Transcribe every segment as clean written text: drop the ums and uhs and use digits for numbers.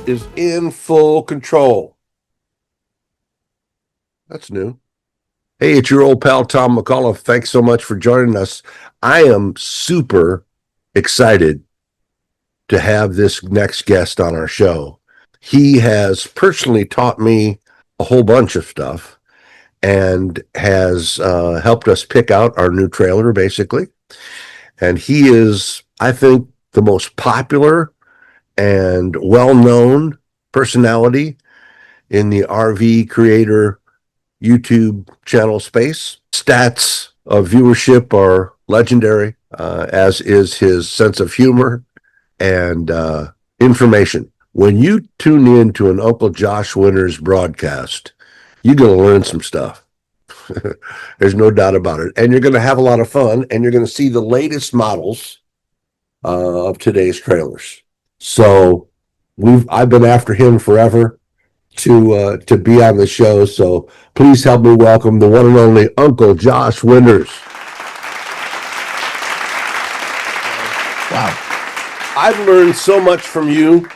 is in full control. That's new. Hey, it's your old pal, Tom McAuliffe. Thanks so much for joining us. I am super excited to have this next guest on our show. He has personally taught me a whole bunch of stuff and has helped us pick out our new trailer, basically. And he is, I think, the most popular and well-known personality in the RV creator YouTube channel space. Stats of viewership are legendary, as is his sense of humor and information. When you tune in to an Uncle Josh Winters broadcast, you're going to learn some stuff. There's no doubt about it. And you're going to have a lot of fun, and you're going to see the latest models of today's trailers. So I've been after him forever to be on the show. So please help me welcome the one and only Uncle Josh Winters. Wow. I've learned so much from you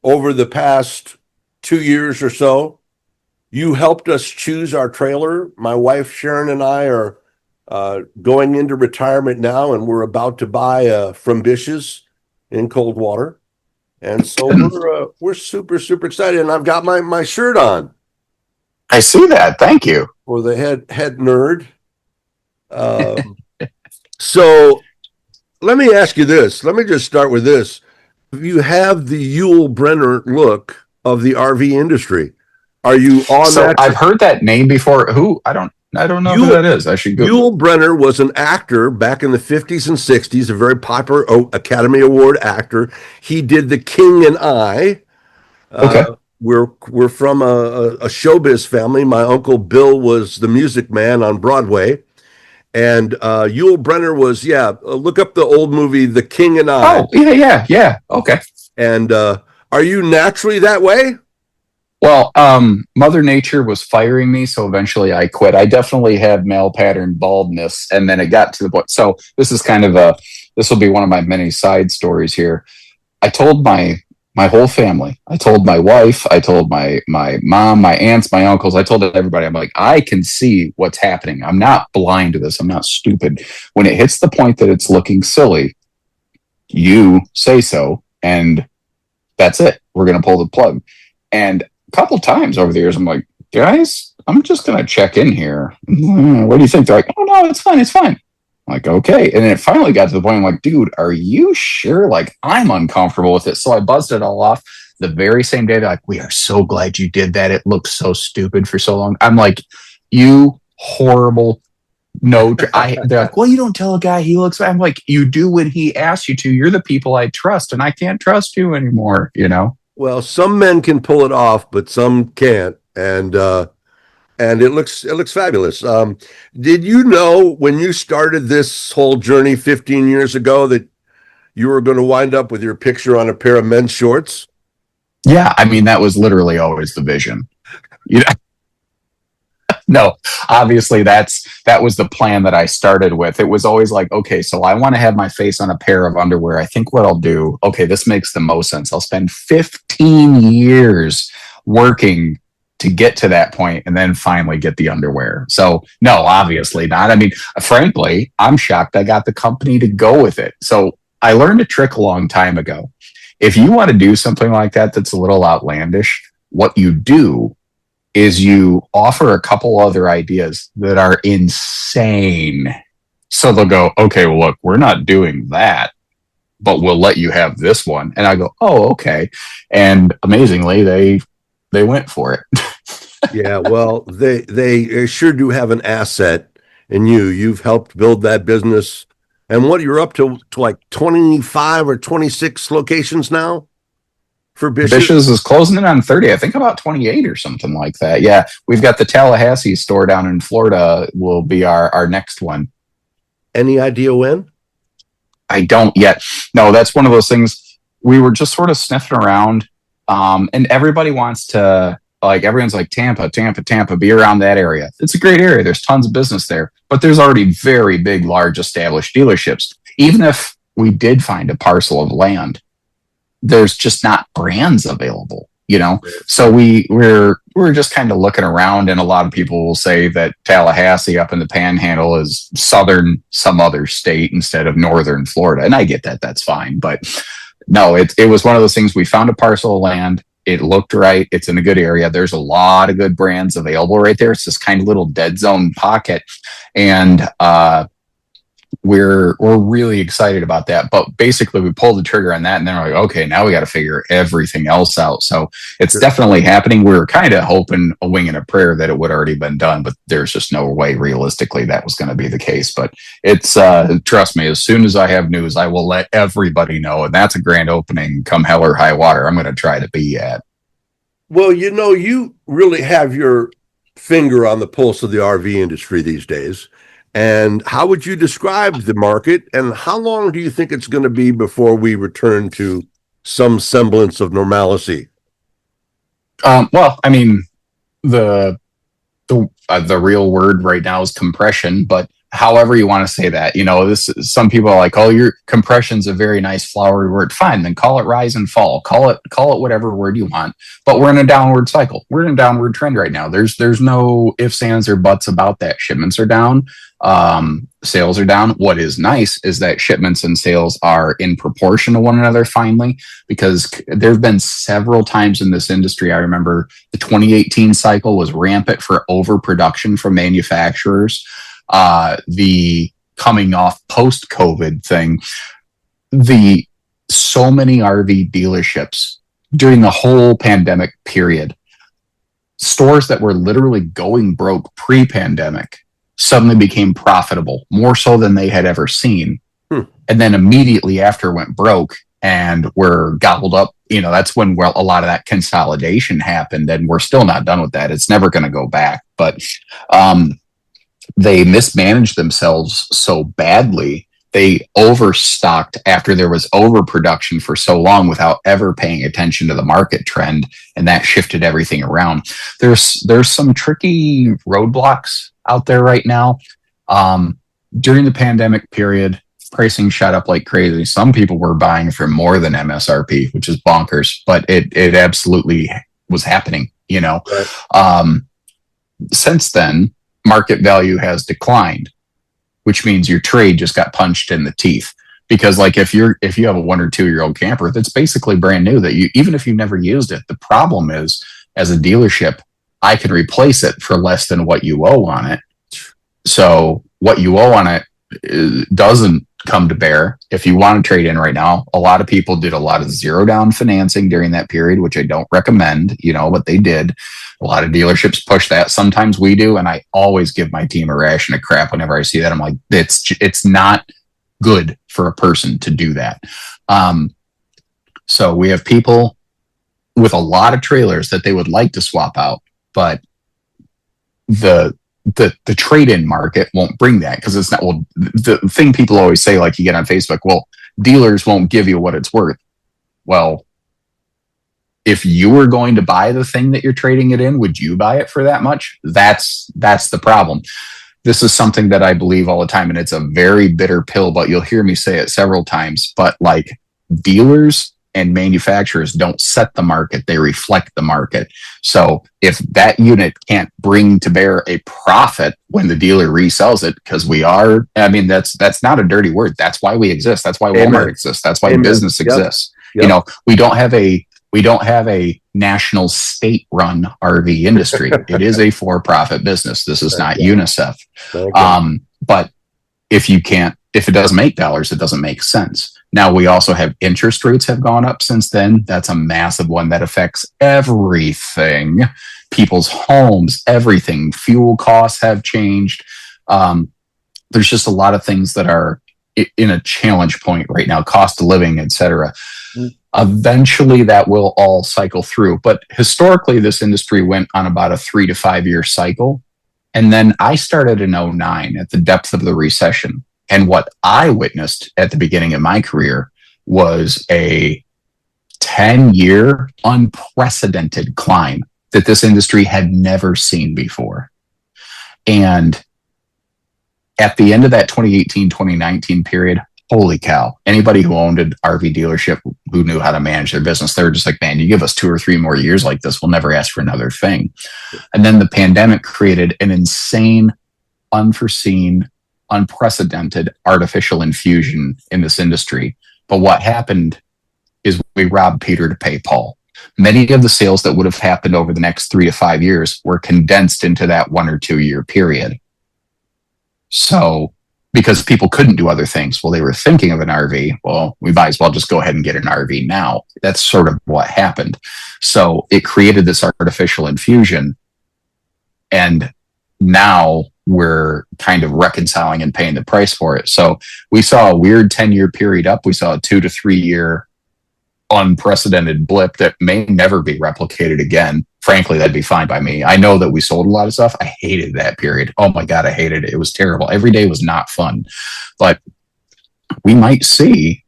over the past 2 years or so. You helped us choose our trailer. My wife, Sharon, and I are going into retirement now, and we're about to buy from Bish's in Coldwater. And so we're super, super excited. And I've got my shirt on. I see that. Thank you. For the head nerd. So let me ask you this. Let me just start with this. You have the Yul Brynner look of the RV industry. Are you on that? I've heard that name before. Who? I don't know who that is. I should go. Yul Brynner was an actor back in the 50s and 60s, a very popular Academy Award actor. He did The King and I. Okay. We're from a showbiz family. My uncle Bill was the music man on Broadway. And Yul Brynner was, look up the old movie, The King and I. Oh, yeah. Okay. And are you naturally that way? Well, Mother Nature was firing me, so eventually I quit. I definitely have male pattern baldness, and then it got to the point. So this is this will be one of my many side stories here. I told my whole family. I told my wife. I told my mom, my aunts, my uncles. I told everybody. I'm like, I can see what's happening. I'm not blind to this. I'm not stupid. When it hits the point that it's looking silly, you say so, and that's it. We're going to pull the plug. And couple times over the years, I'm like, guys, I'm just going to check in here. What do you think? They're like, oh, no, it's fine. I'm like, okay. And then it finally got to the point, I'm like, dude, are you sure? Like, I'm uncomfortable with it. So I buzzed it all off the very same day. They're like, we are so glad you did that. It looked so stupid for so long. I'm like, you horrible. No, they're like, well, you don't tell a guy he looks. I'm like, you do when he asks you to. You're the people I trust, and I can't trust you anymore, you know? Well, some men can pull it off, but some can't, and it looks fabulous. Did you know when you started this whole journey 15 years ago that you were going to wind up with your picture on a pair of men's shorts? Yeah, I mean that was literally always the vision. You know. No, obviously that was the plan that I started with. It was always like, okay, so I want to have my face on a pair of underwear. I think what I'll do, okay, this makes the most sense. I'll spend 15 years working to get to that point and then finally get the underwear. So no, obviously not. I mean, frankly, I'm shocked I got the company to go with it. So I learned a trick a long time ago. If you want to do something like that that's a little outlandish, what you do is you offer a couple other ideas that are insane. So they'll go, okay, well, look, we're not doing that, but we'll let you have this one. And I go, oh, okay. And amazingly, they went for it. Yeah, well, they sure do have an asset in you. You've helped build that business. And what, you're up to like 25 or 26 locations now? For Bish's is closing in on 30. I think about 28 or something like that. Yeah, we've got the Tallahassee store down in Florida will be our next one. Any idea when? I don't yet. No, that's one of those things. We were just sort of sniffing around, and everybody wants to, like, everyone's like, Tampa, be around that area. It's a great area. There's tons of business there, but there's already very big, large established dealerships. Even if we did find a parcel of land, there's just not brands available, you know? So we're just kind of looking around, and a lot of people will say that Tallahassee up in the Panhandle is southern some other state instead of northern Florida. And I get that, that's fine. But no, it was one of those things. We found a parcel of land. It looked right. It's in a good area. There's a lot of good brands available right there. It's this kind of little dead zone pocket. And we're really excited about that. But basically we pulled the trigger on that, and then we're like, okay, now we got to figure everything else out. So it's definitely happening. We were kind of hoping, a wing and a prayer, that it would already been done, but there's just no way realistically that was going to be the case. But it's trust me, as soon as I have news, I will let everybody know. And that's a grand opening, come hell or high water, I'm going to try to be at. Well, you really have your finger on the pulse of the RV industry these days. And how would you describe the market, and how long do you think it's going to be before we return to some semblance of normalcy? Well, I mean, the real word right now is compression, but however you want to say that, some people are like, oh, your compression's a very nice flowery word. Fine, then call it rise and fall. Call it whatever word you want. But we're in a downward cycle. We're in a downward trend right now. There's no ifs, ands, or buts about that. Shipments are down. Sales are down. What is nice is that shipments and sales are in proportion to one another finally, because there have been several times in this industry. I remember the 2018 cycle was rampant for overproduction from manufacturers. The coming off post-COVID thing, so many RV dealerships during the whole pandemic period, stores that were literally going broke pre-pandemic suddenly became profitable, more so than they had ever seen. And then immediately after went broke and were gobbled up. That's when a lot of that consolidation happened, and we're still not done with that. It's never going to go back. But they mismanaged themselves so badly. They overstocked after there was overproduction for so long without ever paying attention to the market trend, and that shifted everything around. There's some tricky roadblocks out there right now. During the pandemic period, pricing shot up like crazy. Some people were buying for more than MSRP, which is bonkers, but it absolutely was happening, Right. Since then, market value has declined, which means your trade just got punched in the teeth. Because like if you have a 1 or 2 year old camper that's basically brand new, that even if you've never used it, the problem is, as a dealership, I can replace it for less than what you owe on it. So what you owe on it doesn't come to bear. If you want to trade in right now, a lot of people did a lot of zero down financing during that period, which I don't recommend, but they did. A lot of dealerships push that. Sometimes we do. And I always give my team a ration of crap whenever I see that. I'm like, it's not good for a person to do that. So we have people with a lot of trailers that they would like to swap out, but the trade-in market won't bring that, because it's not, well, the thing people always say, like you get on Facebook, well, dealers won't give you what it's worth. Well, if you were going to buy the thing that you're trading it in, would you buy it for that much? That's the problem. This is something that I believe all the time, and it's a very bitter pill, but you'll hear me say it several times. But like, dealers and manufacturers don't set the market, they reflect the market. So if that unit can't bring to bear a profit when the dealer resells it, because that's not a dirty word. That's why we exist. That's why Walmart exists. That's why business exists. Yep. We don't have a national state-run RV industry. It is a for-profit business. This is not UNICEF. But if it doesn't make dollars, it doesn't make sense. Now, we also have interest rates have gone up since then. That's a massive one that affects everything. People's homes, everything. Fuel costs have changed. There's just a lot of things that are in a challenge point right now, cost of living, etc. Eventually that will all cycle through. But historically, this industry went on about a 3 to 5 year cycle. And then I started in 2009 at the depth of the recession. And what I witnessed at the beginning of my career was a 10-year unprecedented climb that this industry had never seen before. And at the end of that 2018, 2019 period, holy cow. Anybody who owned an RV dealership who knew how to manage their business, they were just like, man, you give us 2 or 3 more years like this, we'll never ask for another thing. And then the pandemic created an insane, unforeseen, unprecedented artificial infusion in this industry. But what happened is we robbed Peter to pay Paul. Many of the sales that would have happened over the next 3 to 5 years were condensed into that 1 or 2 year period. So, because people couldn't do other things. Well, they were thinking of an RV. Well, we might as well just go ahead and get an RV now. That's sort of what happened. So it created this artificial infusion. And now we're kind of reconciling and paying the price for it. So we saw a weird 10-year period up. We saw a 2 to 3 year unprecedented blip that may never be replicated again. Frankly, that'd be fine by me. I know that we sold a lot of stuff. I hated that period. Oh my God, I hated it. It was terrible. Every day was not fun. But we might see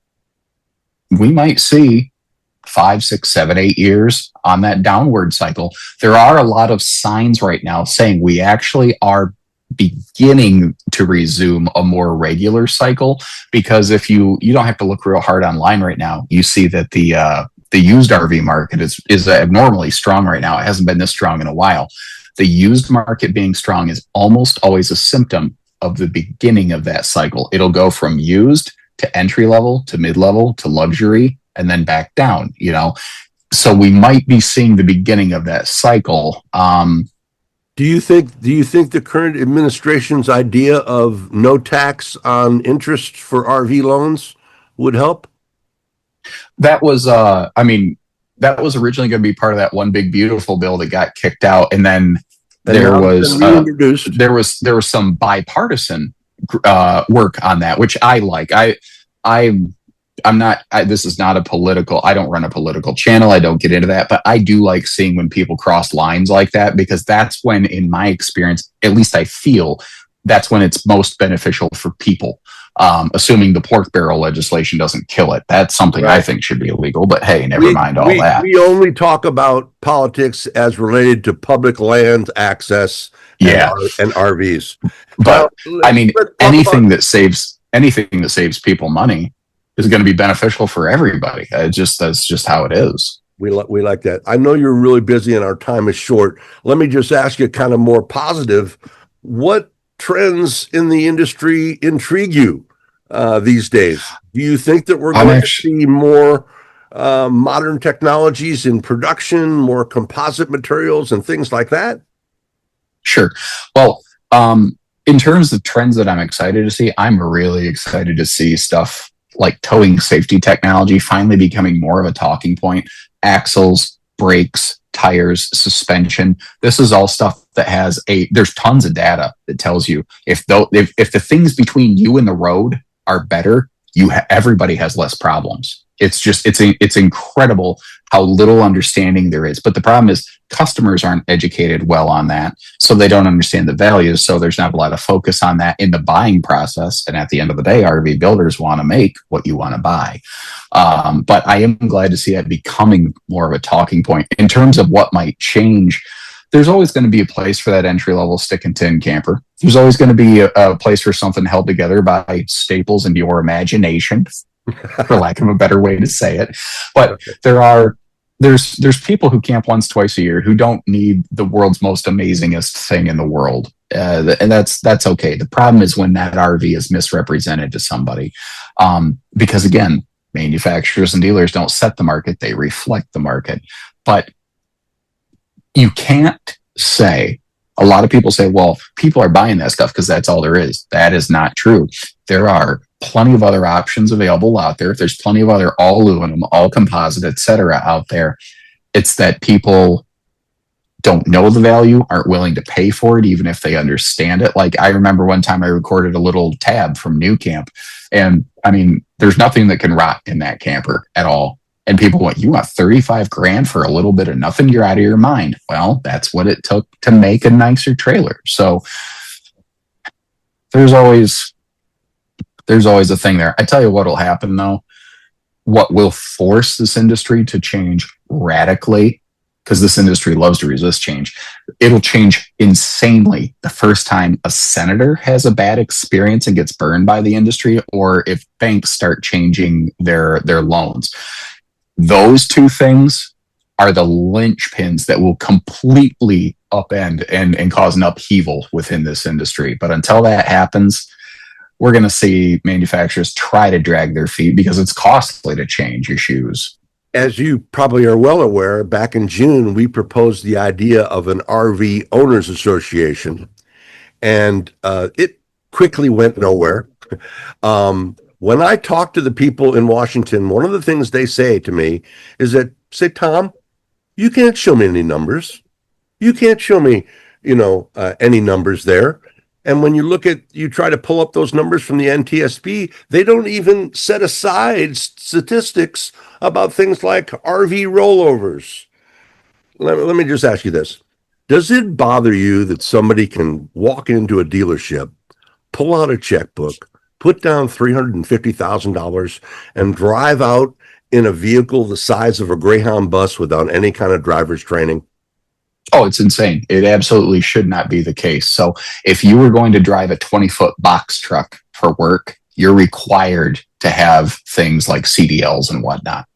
5, 6, 7, 8 years on that downward cycle. There are a lot of signs right now saying we actually are beginning to resume a more regular cycle, because if you don't have to look real hard online right now, you see that the used RV market is abnormally strong right now. It hasn't been this strong in a while. The used market being strong is almost always a symptom of the beginning of that cycle. It'll go from used to entry level to mid level to luxury and then back down, you know. So we might be seeing the beginning of that cycle. Do you think the current administration's idea of no tax on interest for RV loans would help? That was that was originally going to be part of that one big beautiful bill that got kicked out, and then there was some bipartisan work on that, which I like. This is not a political, I don't run a political channel. I don't get into that, but I do like seeing when people cross lines like that, because that's when, in my experience, at least I feel that's when it's most beneficial for people. Assuming the pork barrel legislation doesn't kill it. That's something I think should be illegal, but hey, never mind all that. We only talk about politics as related to public land access and RVs. But I mean, anything that saves people money is going to be beneficial for everybody. That's just how it is. We like that. I know you're really busy and our time is short. Let me just ask you kind of more positive. What trends in the industry intrigue you these days? Do you think that we're going to see more modern technologies in production, more composite materials and things like that? Sure. Well, in terms of trends that I'm excited to see, I'm really excited to see stuff like towing safety technology finally becoming more of a talking point. Axles, brakes, tires, suspension. This is all stuff that there's tons of data that tells you if the things between you and the road are better, everybody has less problems. It's incredible how little understanding there is. But the problem is customers aren't educated well on that, so they don't understand the values. So there's not a lot of focus on that in the buying process. And at the end of the day, RV builders want to make what you want to buy. But I am glad to see that becoming more of a talking point. In terms of what might change, there's always going to be a place for that entry-level stick and tin camper. There's always going to be a place for something held together by staples and your imagination, for lack of a better way to say it. But there's people who camp once, twice a year who don't need the world's most amazingest thing in the world. And that's okay. The problem is when that RV is misrepresented to somebody. Because again, manufacturers and dealers don't set the market, they reflect the market. But you can't say, a lot of people say, well, people are buying that stuff because that's all there is. That is not true. There are plenty of other options available out there. There's plenty of other all aluminum, all composite, etc. out there. It's that people don't know the value, aren't willing to pay for it, even if they understand it. Like I remember one time I recorded a little tab from New Camp, and I mean, there's nothing that can rot in that camper at all. And people went, you want 35 grand for a little bit of nothing? You're out of your mind. Well, that's what it took to make a nicer trailer. So there's always a thing there. I tell you what will happen though. What will force this industry to change radically because this industry loves to resist change. It'll change insanely the first time a senator has a bad experience and gets burned by the industry, or if banks start changing their loans. Those two things are the linchpins that will completely upend and cause an upheaval within this industry. But until that happens, we're going to see manufacturers try to drag their feet because it's costly to change your shoes. As you probably are well aware, back in June, we proposed the idea of an RV Owners Association, and it quickly went nowhere. When I talk to the people in Washington, one of the things they say to me is that, say, Tom, you can't show me any numbers. You can't show me, any numbers there. And when you try to pull up those numbers from the NTSB, they don't even set aside statistics about things like RV rollovers. Let me just ask you this. Does it bother you that somebody can walk into a dealership, pull out a checkbook, put down $350,000 and drive out in a vehicle the size of a Greyhound bus without any kind of driver's training? Oh, it's insane. It absolutely should not be the case. So if you were going to drive a 20-foot box truck for work, you're required to have things like CDLs and whatnot.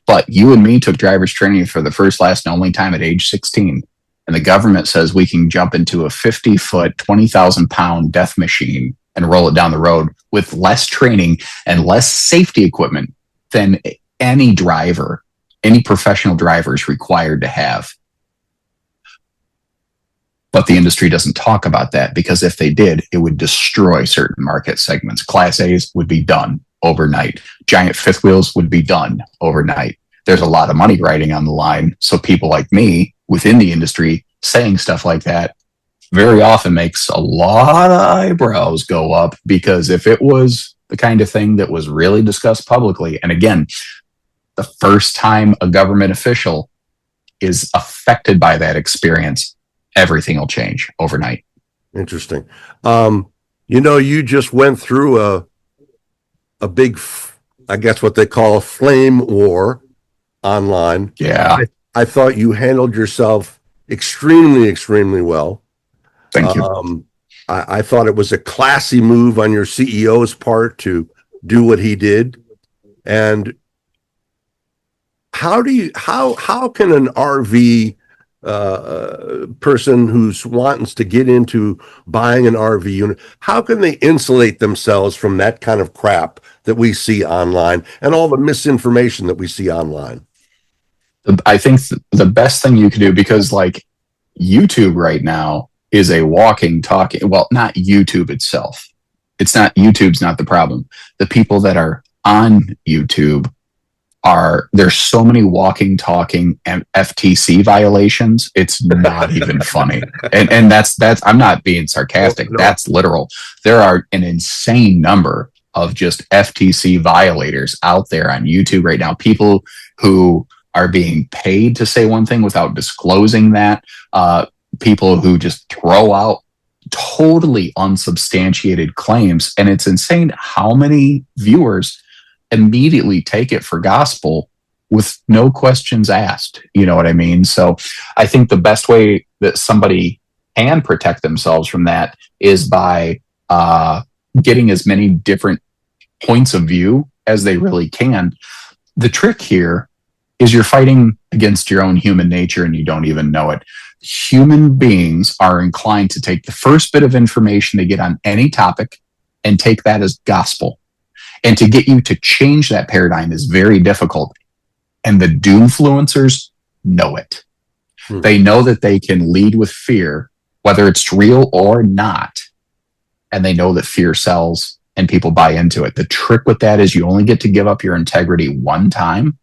But you and me took driver's training for the first, last, and only time at age 16. And the government says we can jump into a 50-foot, 20,000-pound death machine and roll it down the road with less training and less safety equipment than any driver, any professional driver is required to have. But the industry doesn't talk about that, because if they did, it would destroy certain market segments. Class A's would be done overnight. Giant fifth wheels would be done overnight. There's a lot of money riding on the line. So people like me within the industry saying stuff like that very often makes a lot of eyebrows go up, because if it was the kind of thing that was really discussed publicly, and again, the first time a government official is affected by that experience, everything will change overnight. Interesting. You just went through a big, I guess what they call a flame war online. Yeah. I thought you handled yourself extremely, extremely well. Thank you. I thought it was a classy move on your CEO's part to do what he did. And how can an RV person who's wants to get into buying an RV unit, how can they insulate themselves from that kind of crap that we see online and all the misinformation that we see online? I think the best thing you can do, because like YouTube right now is a walking, talking, well, not YouTube itself. YouTube's not the problem. The people that are on YouTube there's so many walking, talking and FTC violations. It's not even funny. And that's, I'm not being sarcastic. No. That's literal. There are an insane number of just FTC violators out there on YouTube right now. People who are being paid to say one thing without disclosing that. People who just throw out totally unsubstantiated claims. And it's insane how many viewers immediately take it for gospel with no questions asked. You know what I mean? So I think the best way that somebody can protect themselves from that is by getting as many different points of view as they really can. The trick here is you're fighting against your own human nature and you don't even know it. Human beings are inclined to take the first bit of information they get on any topic and take that as gospel. And to get you to change that paradigm is very difficult. And the doomfluencers know it. They know that they can lead with fear, whether it's real or not. And they know that fear sells and people buy into it. The trick with that is you only get to give up your integrity one time.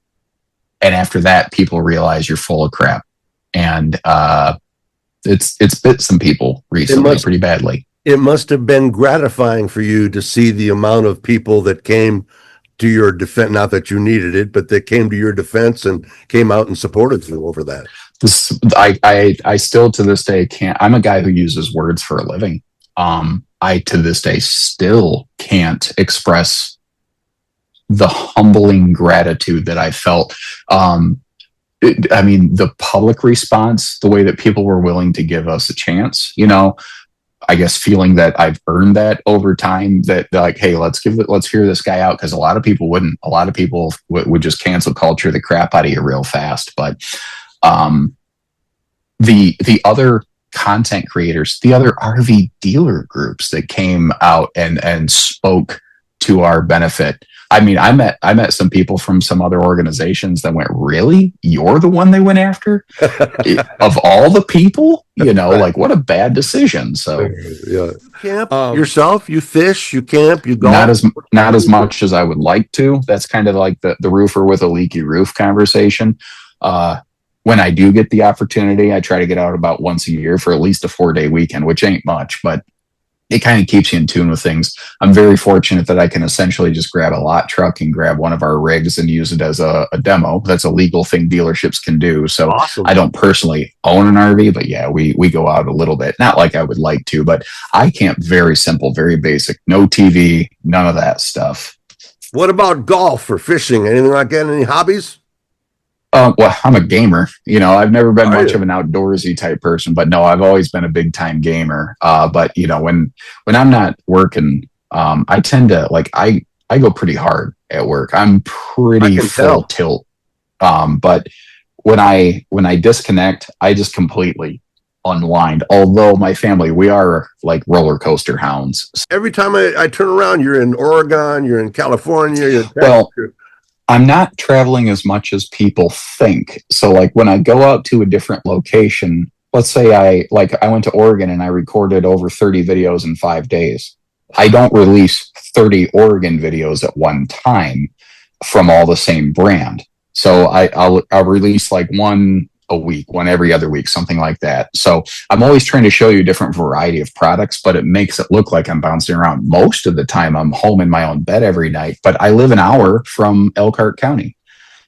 And after that, people realize you're full of crap. And it's bit some people recently pretty badly. It must have been gratifying for you to see the amount of people that came to your defense, not that you needed it, but that came to your defense and came out and supported you over that. I still to this day can't. I'm a guy who uses words for a living. I to this day still can't express the humbling gratitude that I felt. I mean, the public response, the way that people were willing to give us a chance, I guess feeling that I've earned that over time, that like, hey, let's hear this guy out. Cause a lot of people wouldn't. A lot of people would just cancel culture the crap out of you real fast. But the other content creators, the other RV dealer groups that came out and spoke to our benefit. I mean, I met some people from some other organizations that went, really? You're the one they went after? Of all the people? Right. Like, what a bad decision. So yeah. Camp yourself, you fish, you camp, you golf. Not as much as I would like to. That's kind of like the roofer with a leaky roof conversation. When I do get the opportunity, I try to get out about once a year for at least a 4-day weekend, which ain't much, but it kind of keeps you in tune with things. I'm very fortunate that I can essentially just grab a lot truck and grab one of our rigs and use it as a demo. That's a legal thing dealerships can do. So awesome. I don't personally own an RV, but yeah, we go out a little bit. Not like I would like to, but I camp very simple, very basic. No TV, none of that stuff. What about golf or fishing? Anything like that? Any hobbies? Well, I'm a gamer. I've never been much of an outdoorsy type person, but no, I've always been a big time gamer. But when I'm not working, I tend to I go pretty hard at work. I'm pretty full tilt. But when I disconnect, I just completely unwind. Although my family, we are like roller coaster hounds. Every time I turn around, you're in Oregon, you're in California. You're well. I'm not traveling as much as people think. So like when I go out to a different location, let's say I went to Oregon and I recorded over 30 videos in 5 days. I don't release 30 Oregon videos at one time from all the same brand. So I'll release like one a week, one every other week, something like that. So I'm always trying to show you a different variety of products, but it makes it look like I'm bouncing around. Most of the time I'm home in my own bed every night, but I live an hour from Elkhart County.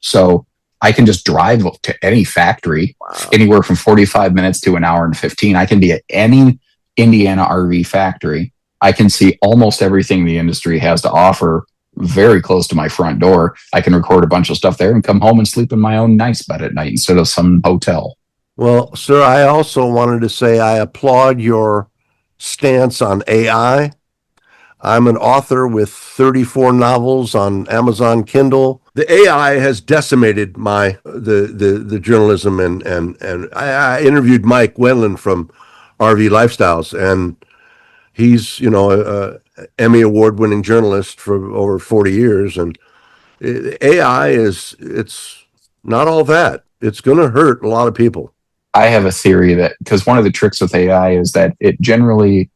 So I can just drive to any factory, anywhere from 45 minutes to an hour and 15. I can be at any Indiana RV factory. I can see almost everything the industry has to offer very close to my front door. I can record a bunch of stuff there and come home and sleep in my own nice bed at night instead of some hotel. Well, sir, I also wanted to say I applaud your stance on AI. I'm an author with 34 novels on Amazon Kindle. The AI has decimated the journalism, and I interviewed Mike Wendland from RV Lifestyles, and he's Emmy award-winning journalist for over 40 years, and AI it's not all that. It's going to hurt a lot of people. I have a theory that because one of the tricks with AI is that it generally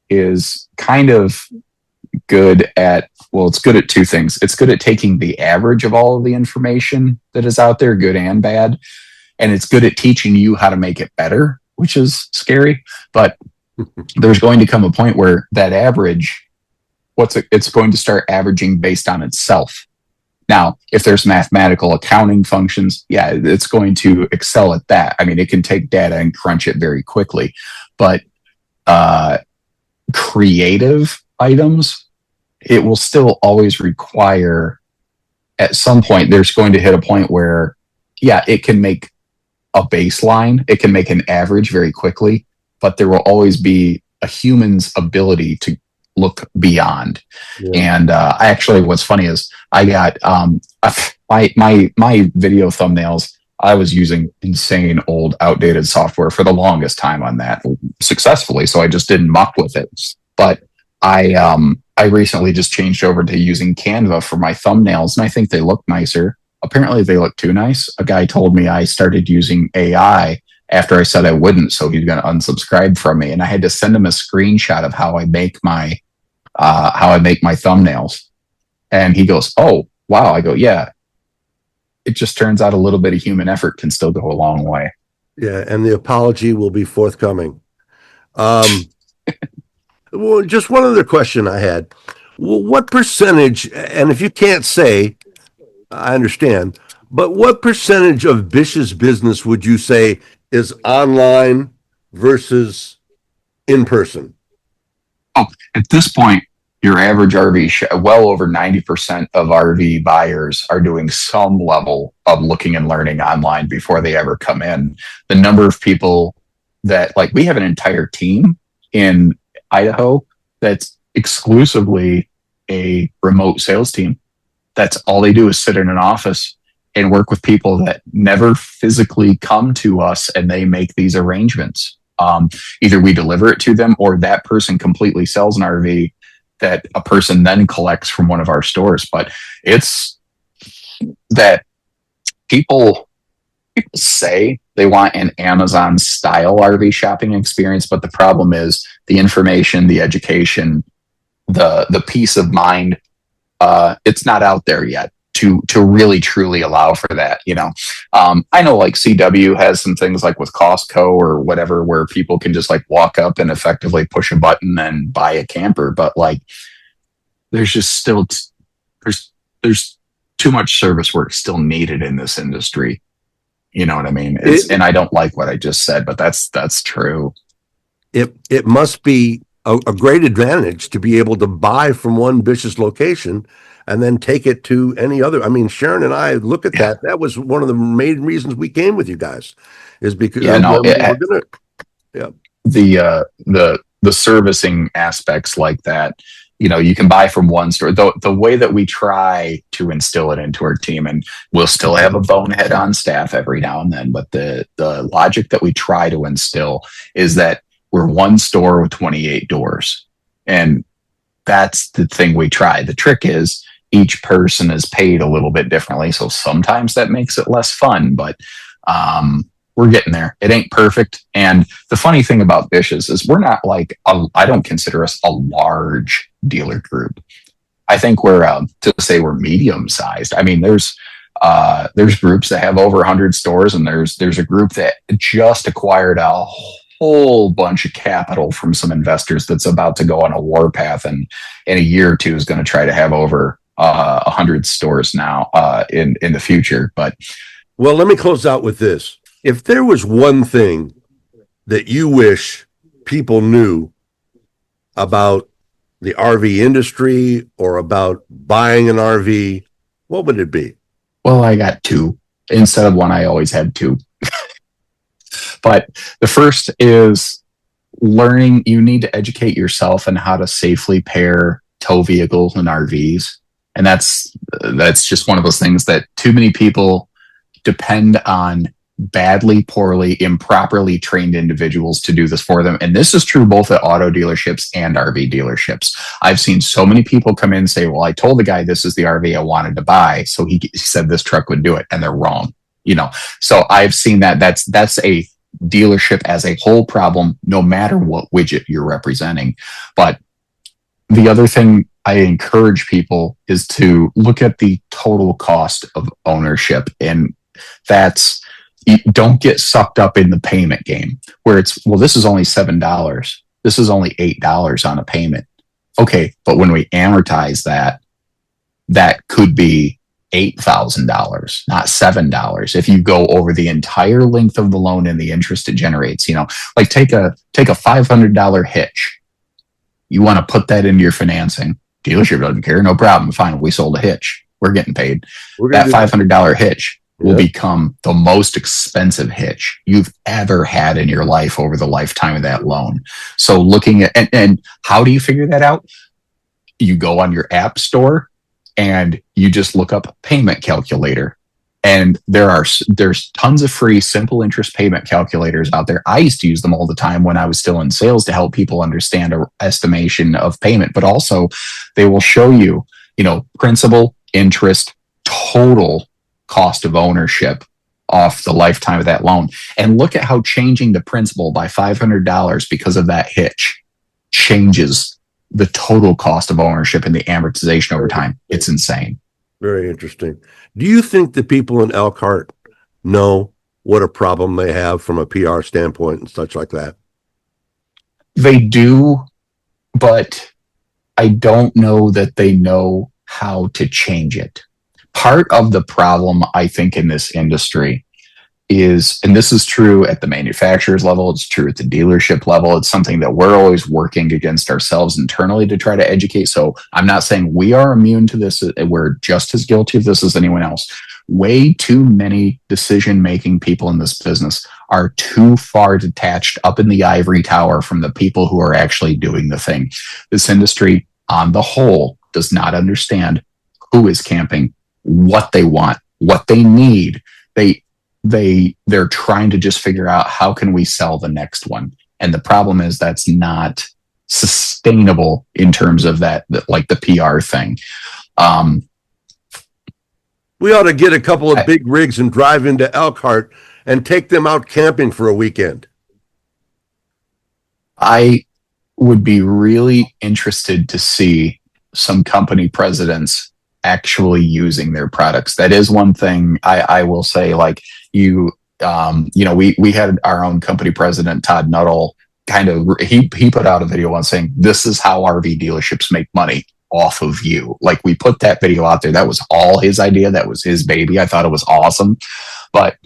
is kind of good at, it's good at two things. It's good at taking the average of all of the information that is out there, good and bad, and it's good at teaching you how to make it better, which is scary. But there's going to come a point where that average, it's going to start averaging based on itself. Now, if there's mathematical accounting functions, yeah, it's going to excel at that. I mean, it can take data and crunch it very quickly, but creative items, it will still always require, at some point, there's going to hit a point where, yeah, it can make a baseline, it can make an average very quickly, but there will always be a human's ability to look beyond. Yeah. And actually, what's funny is I got my video thumbnails. I was using insane old outdated software for the longest time on that successfully. So I just didn't muck with it. But I recently just changed over to using Canva for my thumbnails, and I think they look nicer. Apparently they look too nice. A guy told me I started using AI after I said I wouldn't, so he's going to unsubscribe from me. And I had to send him a screenshot of how I make my thumbnails. And he goes, "Oh, wow." I go, "Yeah." It just turns out a little bit of human effort can still go a long way. Yeah, and the apology will be forthcoming. Well, just one other question I had. Well, what percentage, and if you can't say, I understand, but what percentage of Bish's business would you say is online versus in person? Oh, at this point, your average well over 90% of RV buyers are doing some level of looking and learning online before they ever come in. The number of people that, like, we have an entire team in Idaho that's exclusively a remote sales team. That's all they do is sit in an office and work with people that never physically come to us, and they make these arrangements. Either we deliver it to them, or that person completely sells an RV that a person then collects from one of our stores. But it's that people say they want an Amazon style RV shopping experience, but the problem is the information, the education, the peace of mind. It's not out there yet to really truly allow for that. I know like CW has some things like with Costco or whatever, where people can just like walk up and effectively push a button and buy a camper. But like, there's just still, there's too much service work still needed in this industry. You know what I mean? And I don't like what I just said, but that's true. It must be a great advantage to be able to buy from one Bish's location and then take it to any other. I mean, Sharon and I look at that. That was one of the main reasons we came with you guys, is because the servicing aspects like that. You can buy from one store. The way that we try to instill it into our team, and we'll still have a bonehead on staff every now and then, but the logic that we try to instill is that we're one store with 28 doors. And that's the thing we try. The trick is each person is paid a little bit differently. So sometimes that makes it less fun, but we're getting there. It ain't perfect. And the funny thing about Bish's is we're not like, I don't consider us a large dealer group. I think we're, to say we're medium sized. I mean, there's groups that have over 100 stores, and there's a group that just acquired a whole bunch of capital from some investors that's about to go on a warpath, and in a year or two is going to try to have over 100 stores now in the future. But well, let me close out with this. If there was one thing that you wish people knew about the RV industry or about buying an RV, what would it be? Well, I got two. Instead of one, I always had two. But the first is learning. You need to educate yourself on how to safely pair tow vehicles and RVs. And that's just one of those things that too many people depend on badly, poorly, improperly trained individuals to do this for them. And this is true both at auto dealerships and RV dealerships. I've seen so many people come in and say, well, I told the guy this is the RV I wanted to buy, so he said this truck would do it, and they're wrong. So I've seen that. That's a dealership as a whole problem, no matter what widget you're representing. But the other thing I encourage people is to look at the total cost of ownership. And that's, don't get sucked up in the payment game where it's, well, this is only $7. This is only $8 on a payment. Okay. But when we amortize that could be $8,000, not $7. If you go over the entire length of the loan and the interest it generates, like take a $500 hitch. You want to put that into your financing. Dealership doesn't care. No problem. Fine. We sold a hitch. We're getting paid. That $500 hitch will become the most expensive hitch you've ever had in your life over the lifetime of that loan. So looking at, and how do you figure that out? You go on your app store and you just look up payment calculator. And there's tons of free simple interest payment calculators out there. I used to use them all the time when I was still in sales to help people understand an estimation of payment, but also they will show you, principal, interest, total cost of ownership off the lifetime of that loan. And look at how changing the principal by $500 because of that hitch changes the total cost of ownership and the amortization over time. It's insane. Very interesting. Do you think the people in Elkhart know what a problem they have from a PR standpoint and such like that? They do, but I don't know that they know how to change it. Part of the problem, I think, in this industry is, and this is true at the manufacturer's level, it's true at the dealership level. It's something that we're always working against ourselves internally to try to educate. So I'm not saying we are immune to this. We're just as guilty of this as anyone else. Way too many decision-making people in this business are too far detached up in the ivory tower from the people who are actually doing the thing. This industry on the whole does not understand who is camping, what they want, what they need. They're trying to just figure out how can we sell the next one. And the problem is that's not sustainable in terms of that, like the PR thing. We ought to get a couple of big rigs and drive into Elkhart and take them out camping for a weekend. I would be really interested to see some company presidents actually using their products. That is one thing I will say, like we had our own company president, Todd Nuttall, he put out a video once saying, this is how RV dealerships make money off of you. Like, we put that video out there. That was all his idea. That was his baby. I thought it was awesome. But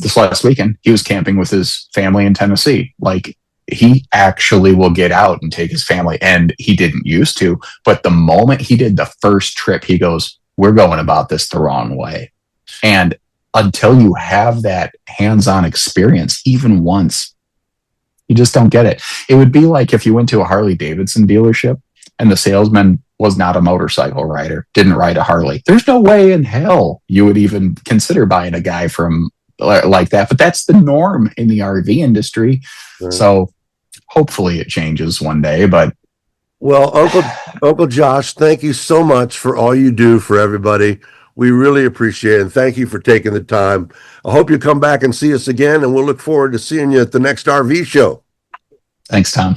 this last weekend, he was camping with his family in Tennessee. Like, he actually will get out and take his family, and he didn't used to. But the moment he did the first trip, he goes, we're going about this the wrong way. And until you have that hands-on experience, even once, you just don't get it. It would be like if you went to a Harley Davidson dealership and the salesman was not a motorcycle rider, didn't ride a Harley. There's no way in hell you would even consider buying a guy from like that. But that's the norm in the RV industry. Right. So hopefully it changes one day. But well, Uncle Josh, thank you so much for all you do for everybody. We really appreciate it. And thank you for taking the time. I hope you come back and see us again, and we'll look forward to seeing you at the next RV show. Thanks, Tom.